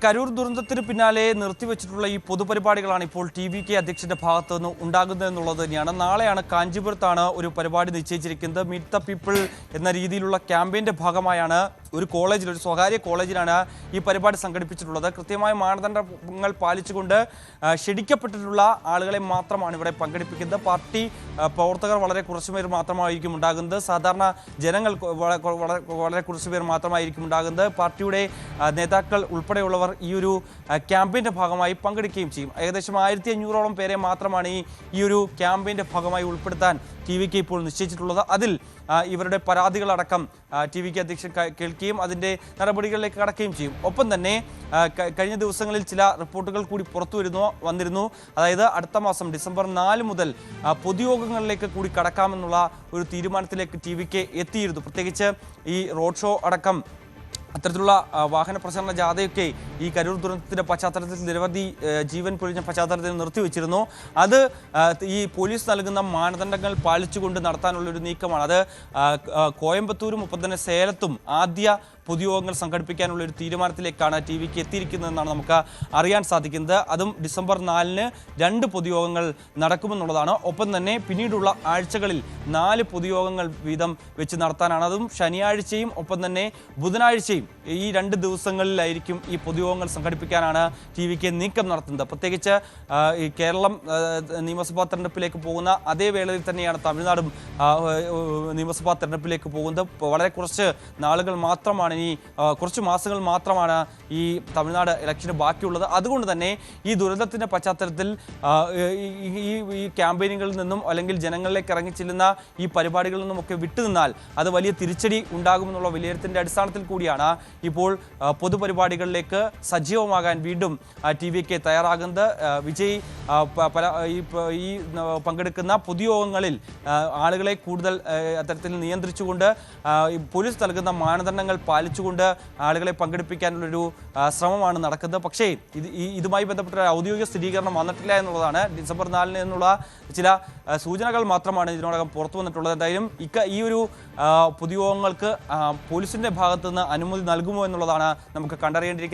കരൂർ ദുരന്തത്തിന് പിന്നാലെ നിർത്തിവെച്ചിട്ടുള്ള ഈ പൊതുപരിപാടികളാണ് ഇപ്പോൾ TVK അധ്യക്ഷന്റെ ഭാഗത്തു നിന്ന് ഉണ്ടാകുന്നത് എന്നുള്ളത് തന്നെയാണ്. നാളെയാണ് കാഞ്ചീപുരത്താണ് ഒരു പരിപാടി നിശ്ചയിച്ചിരിക്കുന്നത്. മീറ്റ് ദ പീപ്പിൾ എന്ന രീതിയിലുള്ള ക്യാമ്പയിൻ്റെ ഭാഗമായാണ് ഒരു സ്വകാര്യ കോളേജിലാണ് ഈ പരിപാടി സംഘടിപ്പിച്ചിട്ടുള്ളത്. കൃത്യമായ മാനദണ്ഡങ്ങൾ പാലിച്ചുകൊണ്ട് ക്ഷണിക്കപ്പെട്ടിട്ടുള്ള ആളുകളെ മാത്രമാണ് ഇവിടെ പങ്കെടുപ്പിക്കുന്നത്. പാർട്ടി പ്രവർത്തകർ വളരെ കുറച്ചുപേർ മാത്രമായിരിക്കും ഉണ്ടാകുന്നത്. സാധാരണ ജനങ്ങൾ വളരെ കുറച്ചുപേർ മാത്രമായിരിക്കും ഉണ്ടാകുന്നത്. പാർട്ടിയുടെ നേതാക്കൾ ഉൾപ്പെടെയുള്ളവർ ഈ ഒരു ക്യാമ്പയിൻ്റെ ഭാഗമായി പങ്കെടുക്കുകയും ചെയ്യും. ഏകദേശം 1500ഓളം പേരെ മാത്രമാണ് ഈ ഒരു ക്യാമ്പയിൻ്റെ ഭാഗമായി ഉൾപ്പെടുത്താൻ TVK ഇപ്പോൾ നിശ്ചയിച്ചിട്ടുള്ളത്. അതിൽ ഇവരുടെ പരാതികളടക്കം TVK അധ്യക്ഷൻ കേൾക്കുകയും അതിൻ്റെ നടപടികളിലേക്ക് കടക്കുകയും ചെയ്യും. ഒപ്പം തന്നെ കഴിഞ്ഞ ദിവസങ്ങളിൽ ചില റിപ്പോർട്ടുകൾ കൂടി വന്നിരുന്നു. അതായത് അടുത്ത മാസം ഡിസംബർ 4 മുതൽ പൊതുയോഗങ്ങളിലേക്ക് കൂടി കടക്കാമെന്നുള്ള ഒരു തീരുമാനത്തിലേക്ക് TVK എത്തിയിരുന്നു. പ്രത്യേകിച്ച് ഈ റോഡ് ഷോ അടക്കം അത്തരത്തിലുള്ള വാഹന പ്രചരണ ജാഥയൊക്കെ ഈ കരൂർ ദുരന്തത്തിൻ്റെ പശ്ചാത്തലത്തിൽ നിരവധി ജീവൻ പൊഴിഞ്ഞ പശ്ചാത്തലത്തിൽ നിർത്തിവെച്ചിരുന്നു. അത് ഈ പോലീസ് നൽകുന്ന മാനദണ്ഡങ്ങൾ പാലിച്ചുകൊണ്ട് നടത്താനുള്ളൊരു നീക്കമാണ്. അത് കോയമ്പത്തൂരും ഒപ്പം തന്നെ സേലത്തും ആദ്യ പൊതുയോഗങ്ങൾ സംഘടിപ്പിക്കാനുള്ള ഒരു തീരുമാനത്തിലേക്കാണ് TVK എത്തിയിരിക്കുന്നതെന്നാണ് നമുക്ക് അറിയാൻ സാധിക്കുന്നത്. അതും ഡിസംബർ 4-ന് 2 പൊതുയോഗങ്ങൾ നടക്കുമെന്നുള്ളതാണ്. ഒപ്പം തന്നെ പിന്നീടുള്ള ആഴ്ചകളിൽ 4 പൊതുയോഗങ്ങൾ വീതം വെച്ച് നടത്താനാണ്. അതും ശനിയാഴ്ചയും ഒപ്പം തന്നെ ബുധനാഴ്ചയും ഈ 2 ദിവസങ്ങളിലായിരിക്കും ഈ പൊതുയോഗങ്ങൾ സംഘടിപ്പിക്കാനാണ് TVK നീക്കം നടത്തുന്നത്. പ്രത്യേകിച്ച് ഈ കേരളം നിയമസഭാ തെരഞ്ഞെടുപ്പിലേക്ക് പോകുന്ന അതേ വേളയിൽ തന്നെയാണ് തമിഴ്നാടും നിയമസഭാ തെരഞ്ഞെടുപ്പിലേക്ക് പോകുന്നത്. വളരെ കുറച്ച് നാളുകൾ മാത്രമാണ് കുറച്ച് മാസങ്ങൾ മാത്രമാണ് ഈ തമിഴ്നാട് ഇലക്ഷന് ബാക്കിയുള്ളത്. അതുകൊണ്ട് തന്നെ ഈ ദുരന്തത്തിൻ്റെ പശ്ചാത്തലത്തിൽ ഈ ക്യാമ്പയിനുകളിൽ നിന്നും അല്ലെങ്കിൽ ജനങ്ങളിലേക്ക് ഇറങ്ങിച്ചെല്ലുന്ന ഈ പരിപാടികളിൽ നിന്നുമൊക്കെ വിട്ടുനിന്നാൽ അത് വലിയ തിരിച്ചടി ഉണ്ടാകുമെന്നുള്ള വിലയിരുത്തലിൻ്റെ അടിസ്ഥാനത്തിൽ കൂടിയാണ് ഇപ്പോൾ പൊതുപരിപാടികളിലേക്ക് സജീവമാകാൻ വീണ്ടും TVK തയ്യാറാകുന്നത്. വിജയ് ഈ പങ്കെടുക്കുന്ന പൊതുയോഗങ്ങളിൽ ആളുകളെ കൂടുതൽ അത്തരത്തിൽ നിയന്ത്രിച്ചുകൊണ്ട് പോലീസ് നൽകുന്ന മാനദണ്ഡങ്ങൾ പാലിച്ചുകൊണ്ട് ആളുകളെ പങ്കെടുപ്പിക്കാനുള്ളൊരു ശ്രമമാണ് നടക്കുന്നത്. പക്ഷേ ഇതുമായി ബന്ധപ്പെട്ട ഔദ്യോഗിക സ്ഥിരീകരണം വന്നിട്ടില്ല എന്നുള്ളതാണ്. ഡിസംബർ 4-ന് എന്നുള്ള ചില സൂചനകൾ മാത്രമാണ് ഇതിനോടകം പുറത്തു വന്നിട്ടുള്ളത്. എന്തായാലും ഈ ഒരു പൊതുയോഗങ്ങൾക്ക് പോലീസിൻ്റെ ഭാഗത്തുനിന്ന് അനുമതി നൽകുമോ എന്നുള്ളതാണ് നമുക്ക് കണ്ടറിയേണ്ടിയിരിക്കുന്നത്.